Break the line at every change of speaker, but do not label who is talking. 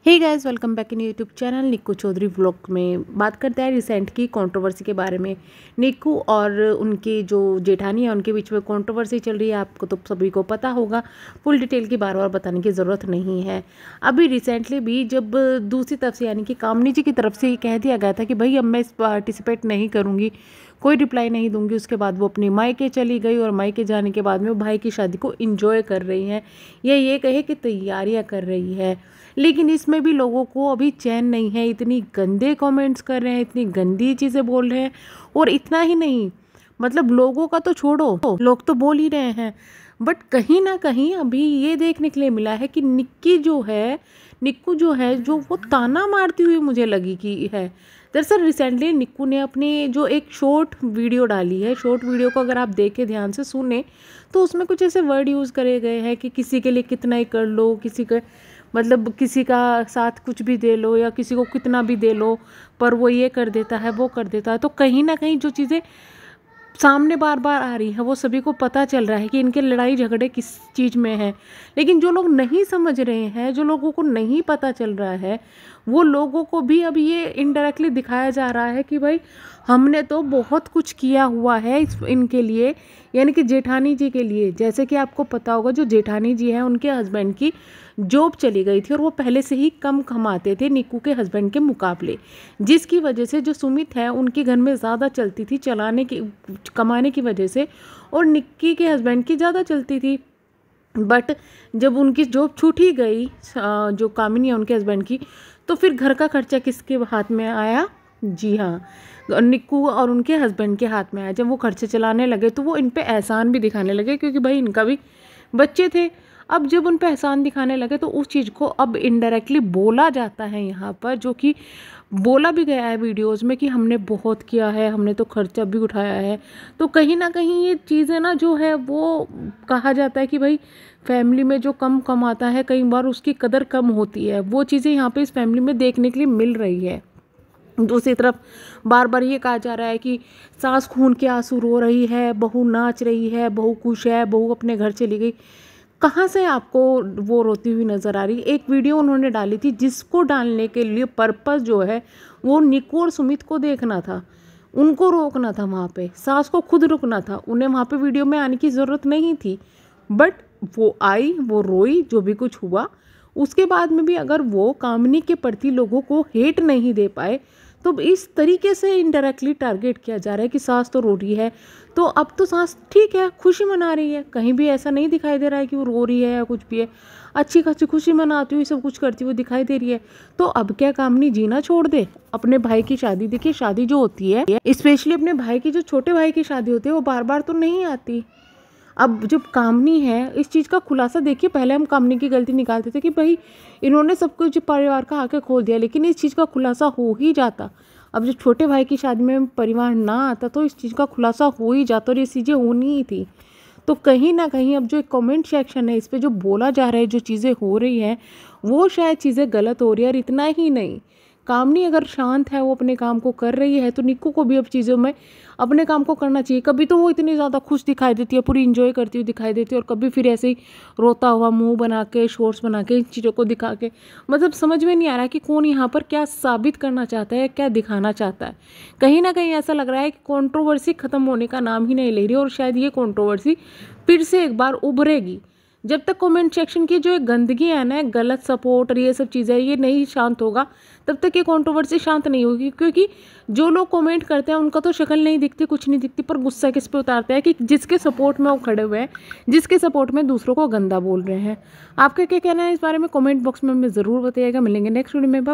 Hey guys, welcome back in YouTube channel Nikku Chaudhary vlog में। बात करते हैं रिसेंट की कंट्रोवर्सी के बारे में। निक्कू और उनके जो जेठानी है उनके बीच में कंट्रोवर्सी चल रही है, आपको तो सभी को पता होगा। फुल डिटेल की बार बार बताने की ज़रूरत नहीं है। अभी रिसेंटली भी जब दूसरी तरफ से यानी कि कामनी जी की तरफ से ये कह दिया गया था कि भाई अब मैं इस पार्टिसिपेट नहीं करूँगी, कोई रिप्लाई नहीं दूंगी, उसके बाद वो अपनी मायके चली गई और मायके जाने के बाद में वो भाई की शादी को इंजॉय कर रही हैं या ये कहे कि तैयारियां कर रही है। लेकिन इसमें भी लोगों को अभी चैन नहीं है, इतनी गंदे कमेंट्स कर रहे हैं, इतनी गंदी चीज़ें बोल रहे हैं। और इतना ही नहीं, मतलब लोगों का तो छोड़ो, लोग तो बोल ही रहे हैं, बट कहीं ना कहीं अभी ये देखने के लिए मिला है कि निक्कू जो है जो वो ताना मारती हुई मुझे लगी कि है। दरअसल रिसेंटली निक्कू ने अपने जो एक शॉर्ट वीडियो डाली है, शॉर्ट वीडियो को अगर आप देखें ध्यान से सुने तो उसमें कुछ ऐसे वर्ड यूज़ करे गए हैं कि किसी के लिए कितना ही कर लो, किसी का मतलब किसी का साथ कुछ भी दे लो या किसी को कितना भी दे लो, पर वो ये कर देता है वो कर देता है। तो कहीं ना कहीं जो चीज़ें सामने बार बार आ रही है वो सभी को पता चल रहा है कि इनके लड़ाई झगड़े किस चीज़ में है। लेकिन जो लोग नहीं समझ रहे हैं, जो लोगों को नहीं पता चल रहा है, वो लोगों को भी अब ये इनडायरेक्टली दिखाया जा रहा है कि भाई हमने तो बहुत कुछ किया हुआ है इनके लिए, यानी कि जेठानी जी के लिए। जैसे कि आपको पता होगा जो जेठानी जी हैं उनके हस्बैंड की जॉब चली गई थी और वो पहले से ही कम कमाते थे निक्कू के हस्बैंड के मुकाबले, जिसकी वजह से जो सुमित है उनके घर में ज़्यादा चलती थी कमाने की वजह से, और निक्की के हस्बैंड की ज़्यादा चलती थी। बट जब उनकी जॉब छूट ही गई, जो कामिनी है उनके हस्बैंड की, तो फिर घर का खर्चा किसके हाथ में आया? जी हाँ, निक्कू और उनके हस्बैंड के हाथ में आया। जब वो खर्चे चलाने लगे तो वो इन पे एहसान भी दिखाने लगे, क्योंकि भाई इनका भी बच्चे थे। अब जब उन पे एहसान दिखाने लगे तो उस चीज़ को अब इनडायरेक्टली बोला जाता है यहाँ पर, जो कि बोला भी गया है वीडियोस में कि हमने बहुत किया है, हमने तो खर्चा भी उठाया है। तो कहीं ना कहीं ये चीज़ें ना जो है वो कहा जाता है कि भाई फैमिली में जो कम कमाता है कई बार उसकी कदर कम होती है। वो चीज़ें यहाँ पे इस फैमिली में देखने के लिए मिल रही है। दूसरी तरफ बार बार ये कहा जा रहा है कि सास खून के आंसू रो रही है, बहू नाच रही है, बहू खुश है, बहू अपने घर चली गई। कहाँ से आपको वो रोती हुई नज़र आ रही? एक वीडियो उन्होंने डाली थी जिसको डालने के लिए पर्पस जो है वो निक्कू और सुमित को देखना था, उनको रोकना था, वहाँ पे सास को खुद रुकना था, उन्हें वहाँ पे वीडियो में आने की ज़रूरत नहीं थी। बट वो आई, वो रोई, जो भी कुछ हुआ उसके बाद में भी अगर वो कामनी के प्रति लोगों को हेट नहीं दे पाए तो इस तरीके से इनडायरेक्टली टारगेट किया जा रहा है कि सास तो रो रही है, तो अब तो सास ठीक है, खुशी मना रही है, कहीं भी ऐसा नहीं दिखाई दे रहा है कि वो रो रही है या कुछ भी है, अच्छी खासी खुशी मनाती हुई सब कुछ करती हुई दिखाई दे रही है। तो अब क्या कामनी जीना छोड़ दे? अपने भाई की शादी, देखिए शादी जो होती है स्पेशली अपने भाई की, जो छोटे भाई की शादी होती है वो बार बार तो नहीं आती। अब जब कामनी है, इस चीज़ का खुलासा देखिए, पहले हम कामनी की गलती निकालते थे कि भाई इन्होंने सब कुछ परिवार का आके खोल दिया, लेकिन इस चीज़ का खुलासा हो ही जाता। अब जब छोटे भाई की शादी में परिवार ना आता तो इस चीज़ का खुलासा हो ही जाता और ये चीज़ें होनी ही थी। तो कहीं ना कहीं अब जो एक कमेंट सेक्शन है इस पर जो बोला जा रहा है, जो चीज़ें हो रही हैं वो शायद चीज़ें गलत हो रही है। और इतना ही नहीं, कामनी अगर शांत है, वो अपने काम को कर रही है, तो निक्कू को भी अब चीज़ों में अपने काम को करना चाहिए। कभी तो वो इतनी ज़्यादा खुश दिखाई देती है, पूरी इंजॉय करती हुई दिखाई देती है, और कभी फिर ऐसे ही रोता हुआ मुंह बना के, शॉर्ट्स बना के, इन चीज़ों को दिखा के, मतलब समझ में नहीं आ रहा कि कौन यहाँ पर क्या साबित करना चाहता है, क्या दिखाना चाहता है। कहीं ना कहीं ऐसा लग रहा है कि कंट्रोवर्सी ख़त्म होने का नाम ही नहीं ले रही, और शायद ये कंट्रोवर्सी फिर से एक बार उभरेगी। जब तक कमेंट सेक्शन की जो एक गंदगी है ना, गलत सपोर्ट और ये सब चीज़ें, ये नहीं शांत होगा तब तक ये कंट्रोवर्सी शांत नहीं होगी। क्योंकि जो लोग कमेंट करते हैं उनका तो शक्ल नहीं दिखती, कुछ नहीं दिखती, पर गुस्सा किस पे उतारते हैं कि जिसके सपोर्ट में वो खड़े हुए हैं, जिसके सपोर्ट में दूसरों को गंदा बोल रहे हैं। आपका क्या कहना है इस बारे में? कमेंट बॉक्स में हमें ज़रूर बताइएगा। मिलेंगे नेक्स्ट वीडियो में।